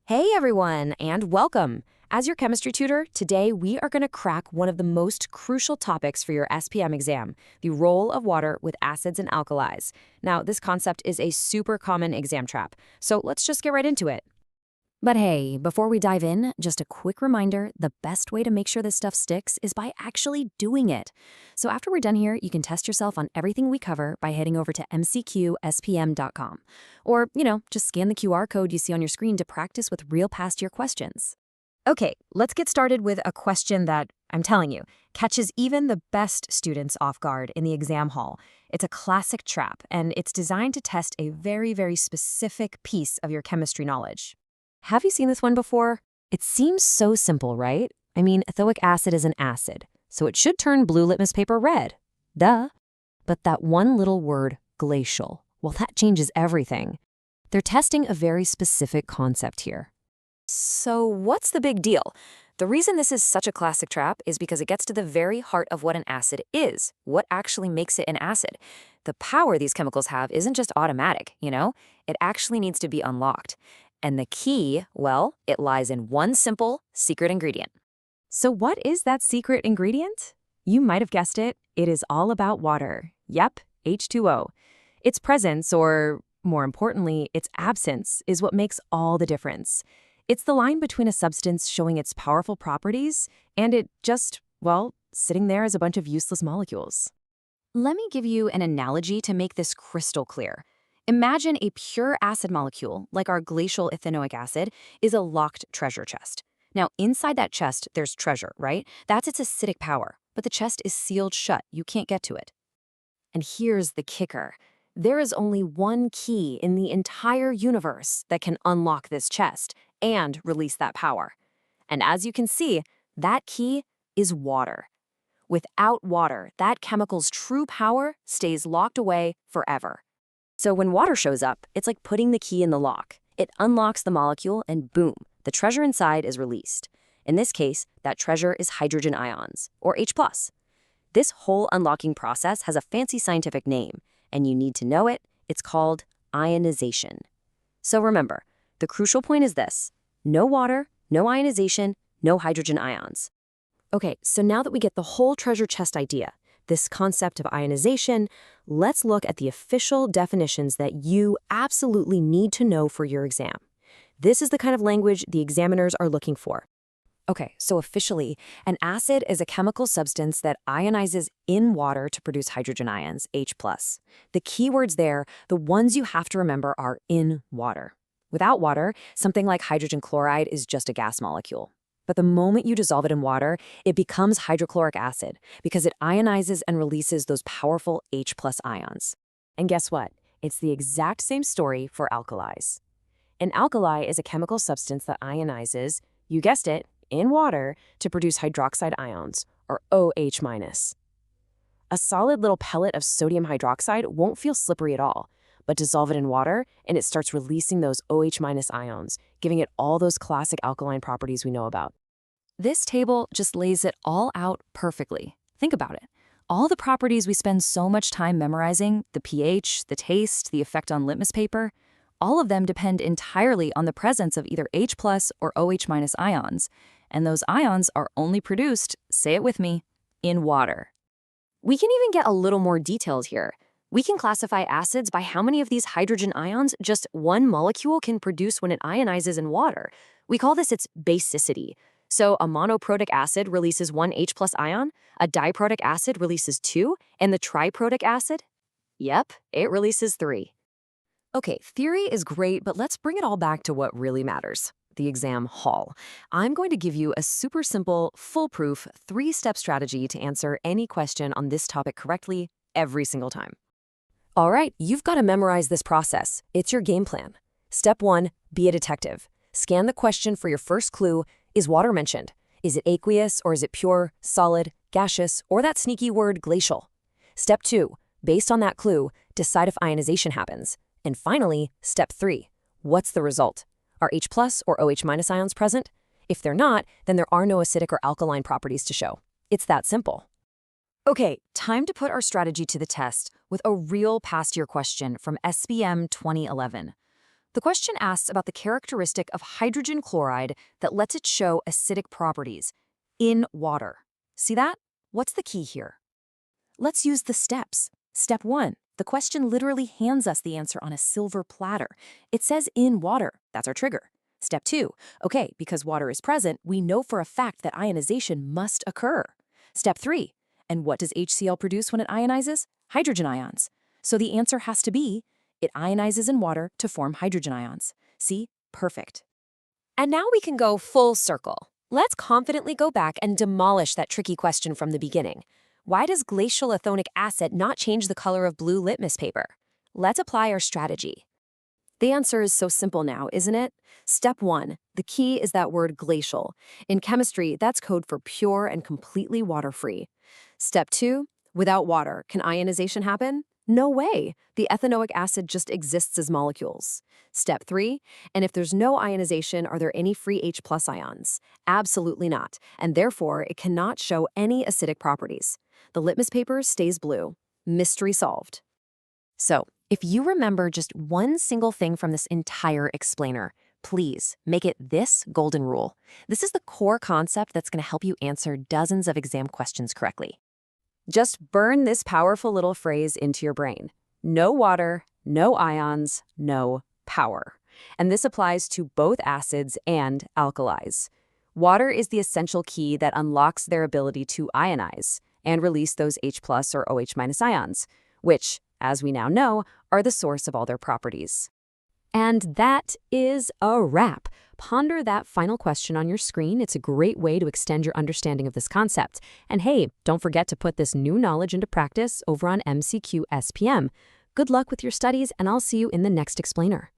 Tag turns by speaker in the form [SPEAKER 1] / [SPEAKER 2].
[SPEAKER 1] Hey everyone, and welcome! As your chemistry tutor, today we are going to crack one of the most crucial topics for your SPM exam, the role of water with acids and alkalis. Now, this concept is a super common exam trap, so let's just get right into it. But hey, before we dive in, just a quick reminder, the best way to make sure this stuff sticks is by actually doing it. So after we're done here, you can test yourself on everything we cover by heading over to MCQ SPM.com. Or, just scan the QR code you see on your screen to practice with real past year questions. Okay, let's get started with a question that, I'm telling you, catches even the best students off guard in the exam hall. It's a classic trap, and it's designed to test a very, very specific piece of your chemistry knowledge. Have you seen this one before? It seems so simple, right? I mean, ethanoic acid is an acid, so it should turn blue litmus paper red. Duh. But that one little word, glacial, well, that changes everything. They're testing a very specific concept here. So what's the big deal? The reason this is such a classic trap is because it gets to the very heart of what an acid is, what actually makes it an acid. The power these chemicals have isn't just automatic, It actually needs to be unlocked. And the key, well, it lies in one simple secret ingredient. So what is that secret ingredient? You might have guessed it. It is all about water. Yep, H2O. Its presence, or more importantly, its absence, is what makes all the difference. It's the line between a substance showing its powerful properties and it just, well, sitting there as a bunch of useless molecules. Let me give you an analogy to make this crystal clear. Imagine a pure acid molecule, like our glacial ethanoic acid, is a locked treasure chest. Now, inside that chest, there's treasure, right? That's its acidic power, but the chest is sealed shut. You can't get to it. And here's the kicker. There is only one key in the entire universe that can unlock this chest and release that power. And as you can see, that key is water. Without water, that chemical's true power stays locked away forever. So when water shows up, it's like putting the key in the lock. It unlocks the molecule and boom, the treasure inside is released. In this case, that treasure is hydrogen ions, or H+. This whole unlocking process has a fancy scientific name, and you need to know it. It's called ionization. So remember, the crucial point is this: no water, no ionization, no hydrogen ions. Okay, so now that we get the whole treasure chest idea, this concept of ionization, let's look at the official definitions that you absolutely need to know for your exam. This is the kind of language the examiners are looking for. Okay, so officially, an acid is a chemical substance that ionizes in water to produce hydrogen ions, H+. The keywords there, the ones you have to remember, are in water. Without water, something like hydrogen chloride is just a gas molecule. But the moment you dissolve it in water, it becomes hydrochloric acid because it ionizes and releases those powerful H+ ions. And guess what? It's the exact same story for alkalis. An alkali is a chemical substance that ionizes, you guessed it, in water to produce hydroxide ions, or OH-. A solid little pellet of sodium hydroxide won't feel slippery at all, but dissolve it in water, and it starts releasing those OH- ions, giving it all those classic alkaline properties we know about. This table just lays it all out perfectly. Think about it. All the properties we spend so much time memorizing, the pH, the taste, the effect on litmus paper, all of them depend entirely on the presence of either H+ or OH- ions, and those ions are only produced, say it with me, in water. We can even get a little more detailed here. We can classify acids by how many of these hydrogen ions just one molecule can produce when it ionizes in water. We call this its basicity. So a monoprotic acid releases one H+ ion, a diprotic acid releases 2, and the triprotic acid? Yep, it releases 3. Okay, theory is great, but let's bring it all back to what really matters, the exam hall. I'm going to give you a super simple, foolproof, 3-step strategy to answer any question on this topic correctly every single time. All right, you've got to memorize this process. It's your game plan. Step 1, be a detective. Scan the question for your first clue. Is water mentioned? Is it aqueous, or is it pure, solid, gaseous, or that sneaky word glacial? Step 2, based on that clue, decide if ionization happens. And finally, step 3, what's the result? Are H+ or OH- ions present? If they're not, then there are no acidic or alkaline properties to show. It's that simple. Okay, time to put our strategy to the test with a real past year question from SPM 2011. The question asks about the characteristic of hydrogen chloride that lets it show acidic properties in water. See that? What's the key here? Let's use the steps. Step 1. The question literally hands us the answer on a silver platter. It says in water. That's our trigger. Step 2. Okay, because water is present, we know for a fact that ionization must occur. Step 3. And what does HCl produce when it ionizes? Hydrogen ions. So the answer has to be, it ionizes in water to form hydrogen ions. See? Perfect. And now we can go full circle. Let's confidently go back and demolish that tricky question from the beginning. Why does glacial ethanoic acid not change the color of blue litmus paper? Let's apply our strategy. The answer is so simple now, isn't it? Step 1. The key is that word glacial. In chemistry, that's code for pure and completely water-free. Step 2. Without water, can ionization happen? No way. The ethanoic acid just exists as molecules. Step 3. And if there's no ionization, are there any free H+ ions? Absolutely not. And therefore, it cannot show any acidic properties. The litmus paper stays blue. Mystery solved. So, if you remember just one single thing from this entire explainer, please make it this golden rule. This is the core concept that's going to help you answer dozens of exam questions correctly. Just burn this powerful little phrase into your brain. No water, no ions, no power. And this applies to both acids and alkalis. Water is the essential key that unlocks their ability to ionize and release those H+ or OH- ions, which, as we now know, are the source of all their properties. And that is a wrap. Ponder that final question on your screen. It's a great way to extend your understanding of this concept. And hey, don't forget to put this new knowledge into practice over on MCQ SPM. Good luck with your studies, and I'll see you in the next explainer.